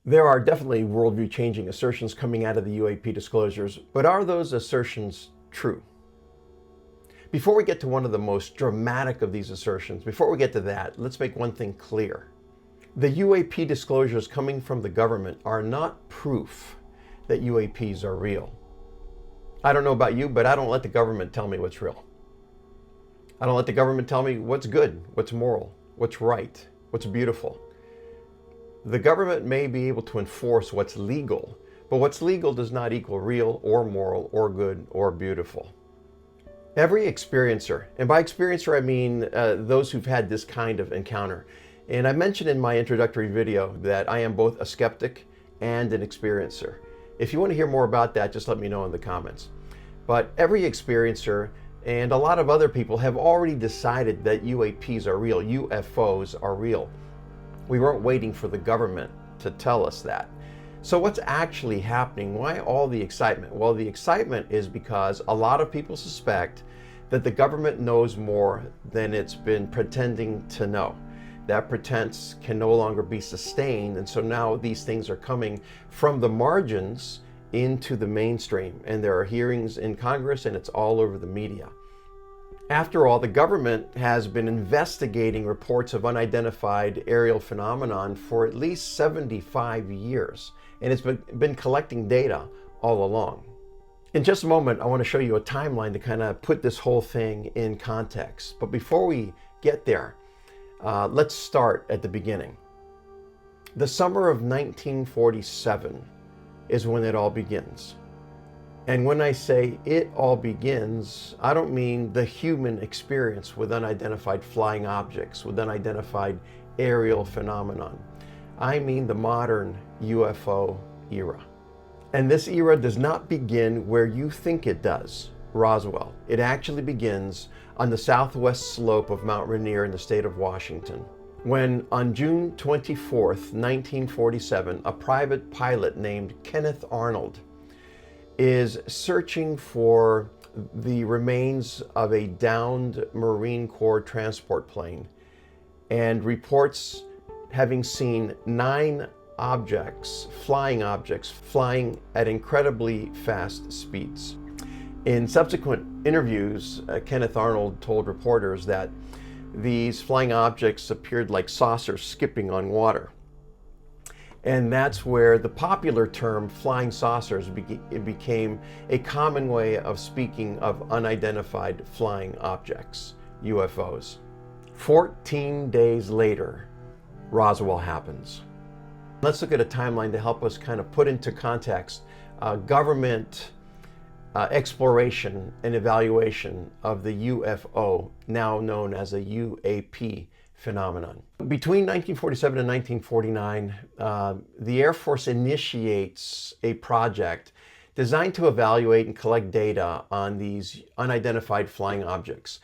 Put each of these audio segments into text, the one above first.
There are definitely worldview changing assertions coming out of the UAP disclosures, but are those assertions true? Before we get to one of the most dramatic of these assertions, before we get to that, let's make one thing clear. The UAP disclosures coming from the government are not proof that UAPs are real. I don't know about you, but I don't let the government tell me what's real. I don't let the government tell me what's good, what's moral, what's right, what's beautiful. The government may be able to enforce what's legal, but what's legal does not equal real or moral or good or beautiful. Every experiencer, and by experiencer I mean those who've had this kind of encounter, and I mentioned in my introductory video that I am both a skeptic and an experiencer. If you want to hear more about that, just let me know in the comments. But every experiencer and a lot of other people have already decided that UAPs are real, UFOs are real. We weren't waiting for the government to tell us that. So what's actually happening? Why all the excitement? Well, the excitement is because a lot of people suspect that the government knows more than it's been pretending to know. That pretense can no longer be sustained, and so now these things are coming from the margins into the mainstream, and there are hearings in Congress and it's all over the media. After all, the government has been investigating reports of unidentified aerial phenomenon for at least 75 years, and it's been collecting data all along. In just a moment, I want to show you a timeline to kind of put this whole thing in context. But before we get there, let's start at the beginning. The summer of 1947 is when it all begins. And when I say it all begins, I don't mean the human experience with unidentified flying objects, with unidentified aerial phenomenon. I mean the modern UFO era. And this era does not begin where you think it does, Roswell. It actually begins on the southwest slope of Mount Rainier in the state of Washington, when on June 24th, 1947, a private pilot named Kenneth Arnold is searching for the remains of a downed Marine Corps transport plane and reports having seen 9 objects, flying at incredibly fast speeds. In subsequent interviews, Kenneth Arnold told reporters that these flying objects appeared like saucers skipping on water. And that's where the popular term flying saucers became a common way of speaking of unidentified flying objects, UFOs. 14 days later, Roswell happens. Let's look at a timeline to help us kind of put into context government exploration and evaluation of the UFO, now known as a UAP phenomenon. Between 1947 and 1949, the Air Force initiates a project designed to evaluate and collect data on these unidentified flying objects.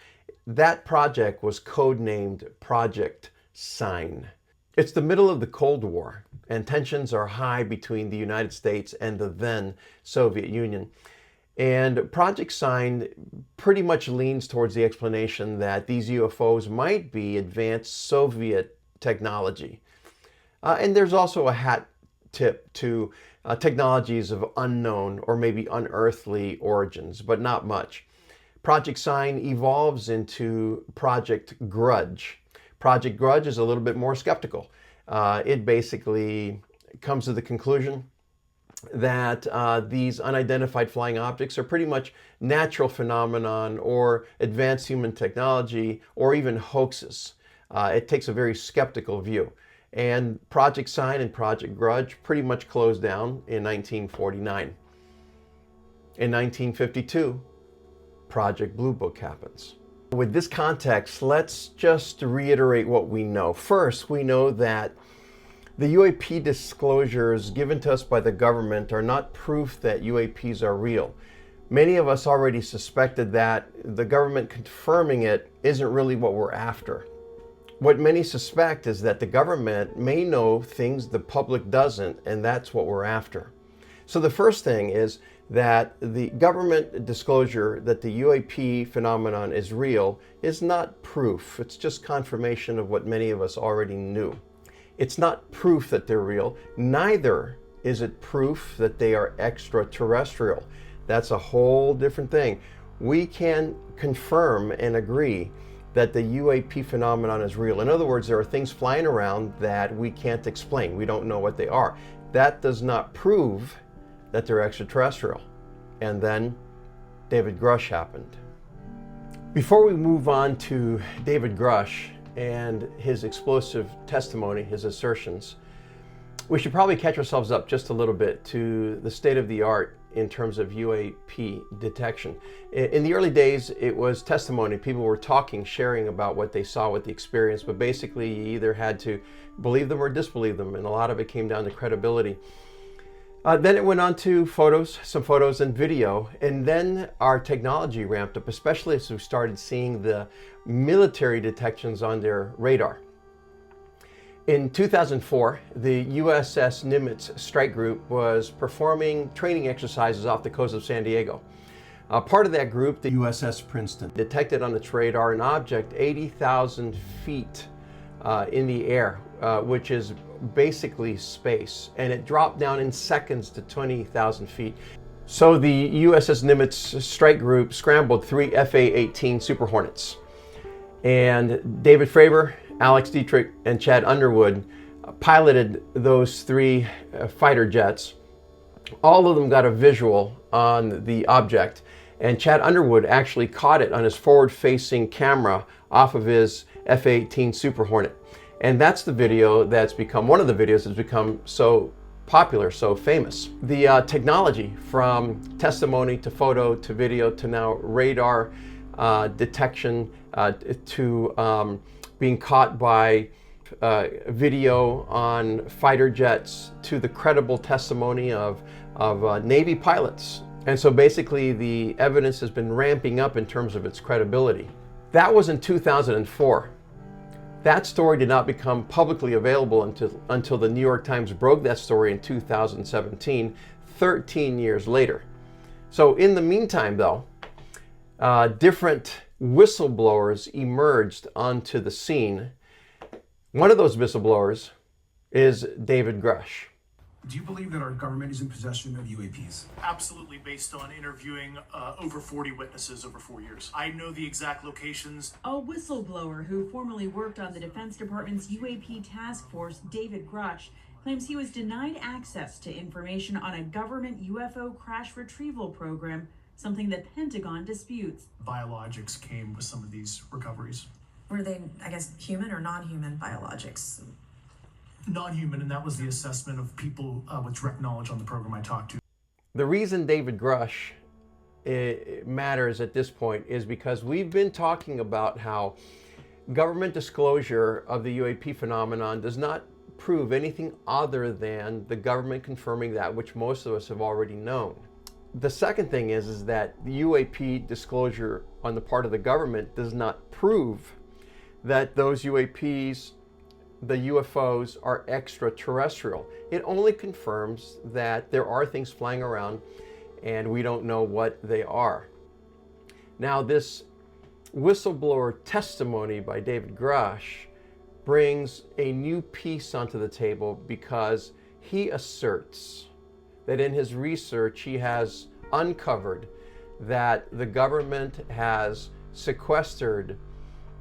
That project was codenamed Project Sign. It's the middle of the Cold War, and tensions are high between the United States and the then Soviet Union. And Project Sign pretty much leans towards the explanation that these UFOs might be advanced Soviet technology. And there's also a hat tip to technologies of unknown or maybe unearthly origins, but not much. Project Sign evolves into Project Grudge. Project Grudge is a little bit more skeptical. It basically comes to the conclusion that these unidentified flying objects are pretty much natural phenomenon or advanced human technology or even hoaxes. It takes a very skeptical view. And Project Sign and Project Grudge pretty much closed down in 1949. In 1952, Project Blue Book happens. With this context, let's just reiterate what we know. First, we know that the UAP disclosures given to us by the government are not proof that UAPs are real. Many of us already suspected that. The government confirming it isn't really what we're after. What many suspect is that the government may know things the public doesn't, and that's what we're after. So the first thing is that the government disclosure that the UAP phenomenon is real is not proof. It's just confirmation of what many of us already knew. It's not proof that they're real. Neither is it proof that they are extraterrestrial. That's a whole different thing. We can confirm and agree that the UAP phenomenon is real. In other words, there are things flying around that we can't explain. We don't know what they are. That does not prove that they're extraterrestrial. And then David Grusch happened. Before we move on to David Grusch and his explosive testimony, his assertions, we should probably catch ourselves up just a little bit to the state of the art in terms of UAP detection. In the early days, it was testimony. People were talking, sharing about what they saw, what they experienced, but basically you either had to believe them or disbelieve them, and a lot of it came down to credibility. Then it went on to photos, some photos and video, and then our technology ramped up, especially as we started seeing the military detections on their radar. In 2004, the USS Nimitz strike group was performing training exercises off the coast of San Diego. Part of that group, the USS Princeton, detected on its radar an object 80,000 feet in the air, which is basically space, and it dropped down in seconds to 20,000 feet. So the USS Nimitz strike group scrambled 3 FA-18 Super Hornets, and David Fravor, Alex Dietrich, and Chad Underwood piloted those 3 fighter jets. All of them got a visual on the object, and Chad Underwood actually caught it on his forward-facing camera off of his F-18 Super Hornet. And that's the video that's become, one of the videos that's become so popular, so famous. The technology from testimony to photo to video to now radar detection to being caught by video on fighter jets to the credible testimony of Navy pilots. And so basically the evidence has been ramping up in terms of its credibility. That was in 2004. That story did not become publicly available until the New York Times broke that story in 2017, 13 years later. So in the meantime though, different whistleblowers emerged onto the scene. One of those whistleblowers is David Grusch. Do you believe that our government is in possession of UAPs? Absolutely, based on interviewing over 40 witnesses over 4 years. I know the exact locations. A whistleblower who formerly worked on the Defense Department's UAP task force, David Grusch, claims he was denied access to information on a government UFO crash retrieval program, something the Pentagon disputes. Biologics came with some of these recoveries. Were they, I guess, human or non-human biologics? Non-human, and that was the assessment of people with direct knowledge on the program I talked to. The reason David Grusch matters at this point is because we've been talking about how government disclosure of the UAP phenomenon does not prove anything other than the government confirming that which most of us have already known. The second thing is that the UAP disclosure on the part of the government does not prove that those UAPs, the UFOs, are extraterrestrial. It only confirms that there are things flying around and we don't know what they are. Now, this whistleblower testimony by David Grusch brings a new piece onto the table because he asserts that in his research he has uncovered that the government has sequestered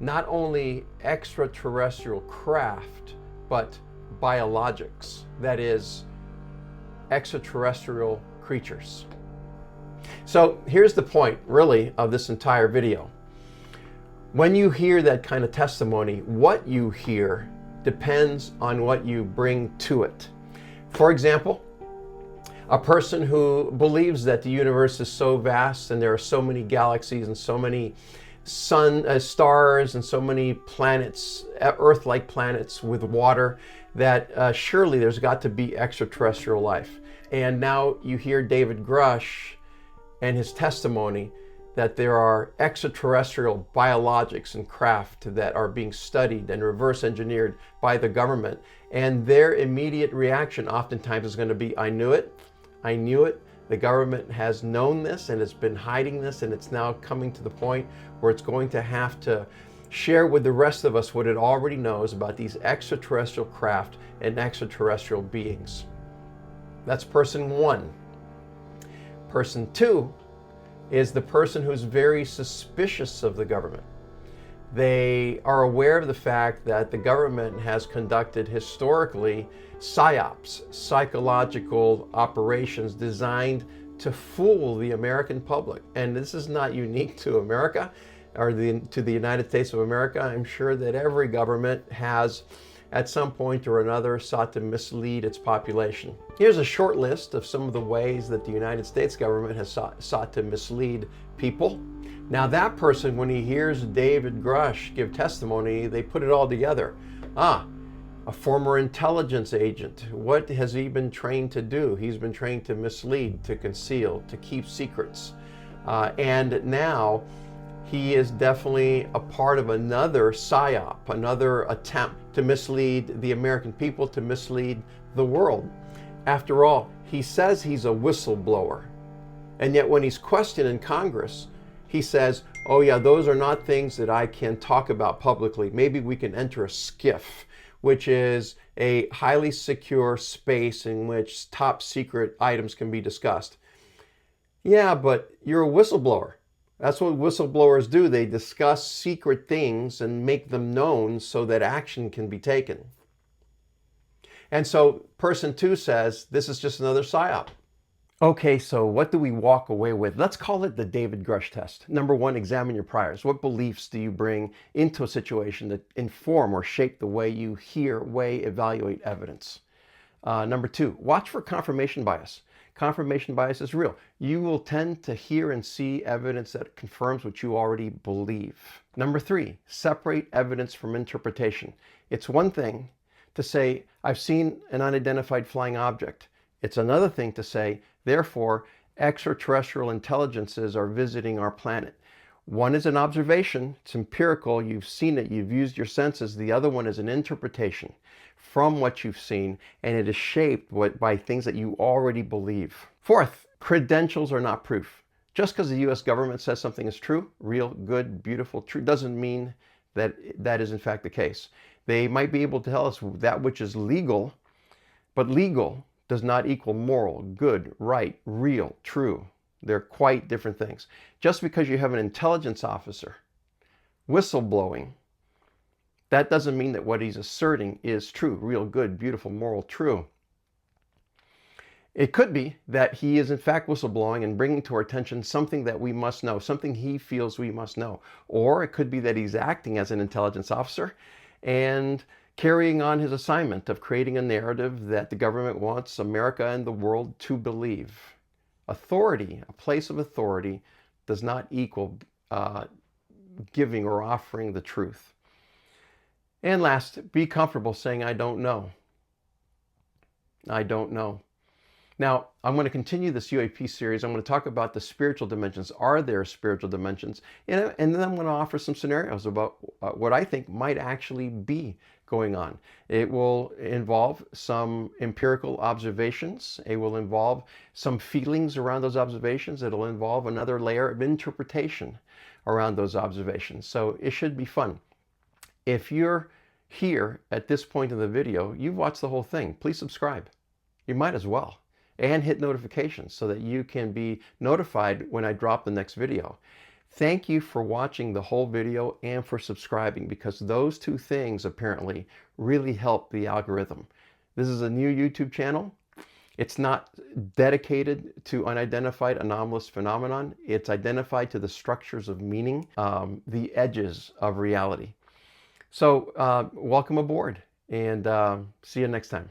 not only extraterrestrial craft, but biologics, that is, extraterrestrial creatures. So here's the point, really, of this entire video. When you hear that kind of testimony, what you hear depends on what you bring to it. For example, a person who believes that the universe is so vast and there are so many galaxies and so many stars and so many planets, Earth-like planets with water, that surely there's got to be extraterrestrial life. And now you hear David Grusch and his testimony that there are extraterrestrial biologics and craft that are being studied and reverse engineered by the government. And their immediate reaction oftentimes is going to be, I knew it, I knew it. The government has known this and it's been hiding this, and it's now coming to the point where it's going to have to share with the rest of us what it already knows about these extraterrestrial craft and extraterrestrial beings. That's person one. Person two is the person who's very suspicious of the government. They are aware of the fact that the government has conducted historically psyops, psychological operations designed to fool the American public. And this is not unique to America or to the United States of America. I'm sure that every government has at some point or another sought to mislead its population. Here's a short list of some of the ways that the United States government has sought to mislead people. Now that person, when he hears David Grush give testimony, they put it all together. A former intelligence agent. What has he been trained to do? He's been trained to mislead, to conceal, to keep secrets. And now he is definitely a part of another psyop, another attempt to mislead the American people, to mislead the world. After all, he says he's a whistleblower. And yet when he's questioned in Congress, he says, oh yeah, those are not things that I can talk about publicly. Maybe we can enter a SCIF, which is a highly secure space in which top secret items can be discussed. Yeah, but you're a whistleblower. That's what whistleblowers do. They discuss secret things and make them known so that action can be taken. And so person two says, this is just another psyop. Okay, so what do we walk away with? Let's call it the David Grush test. Number one, examine your priors. What beliefs do you bring into a situation that inform or shape the way you hear, weigh, evaluate evidence? Number two, watch for confirmation bias. Confirmation bias is real. You will tend to hear and see evidence that confirms what you already believe. Number three, separate evidence from interpretation. It's one thing to say, I've seen an unidentified flying object. It's another thing to say, therefore, extraterrestrial intelligences are visiting our planet. One is an observation, it's empirical, you've seen it, you've used your senses. The other one is an interpretation from what you've seen, and it is shaped by things that you already believe. Fourth, credentials are not proof. Just because the US government says something is true, real, good, beautiful, true, doesn't mean that that is in fact the case. They might be able to tell us that which is legal, but legal does not equal moral, good, right, real, true. They're quite different things. Just because you have an intelligence officer whistleblowing, that doesn't mean that what he's asserting is true, real, good, beautiful, moral, true. It could be that he is in fact whistleblowing and bringing to our attention something that we must know, something he feels we must know. Or it could be that he's acting as an intelligence officer and carrying on his assignment of creating a narrative that the government wants America and the world to believe. Authority, a place of authority, does not equal giving or offering the truth. And last, be comfortable saying, I don't know. I don't know. Now, I'm going to continue this UAP series. I'm going to talk about the spiritual dimensions. Are there spiritual dimensions? And then I'm going to offer some scenarios about what I think might actually be going on. It will involve some empirical observations. It will involve some feelings around those observations. It'll involve another layer of interpretation around those observations. So it should be fun. If you're here at this point in the video, you've watched the whole thing. Please subscribe. You might as well. And hit notifications so that you can be notified when I drop the next video. Thank you for watching the whole video and for subscribing, because those two things apparently really help the algorithm. This is a new YouTube channel. It's not dedicated to unidentified anomalous phenomenon. It's identified to the structures of meaning, the edges of reality. So welcome aboard, and see you next time.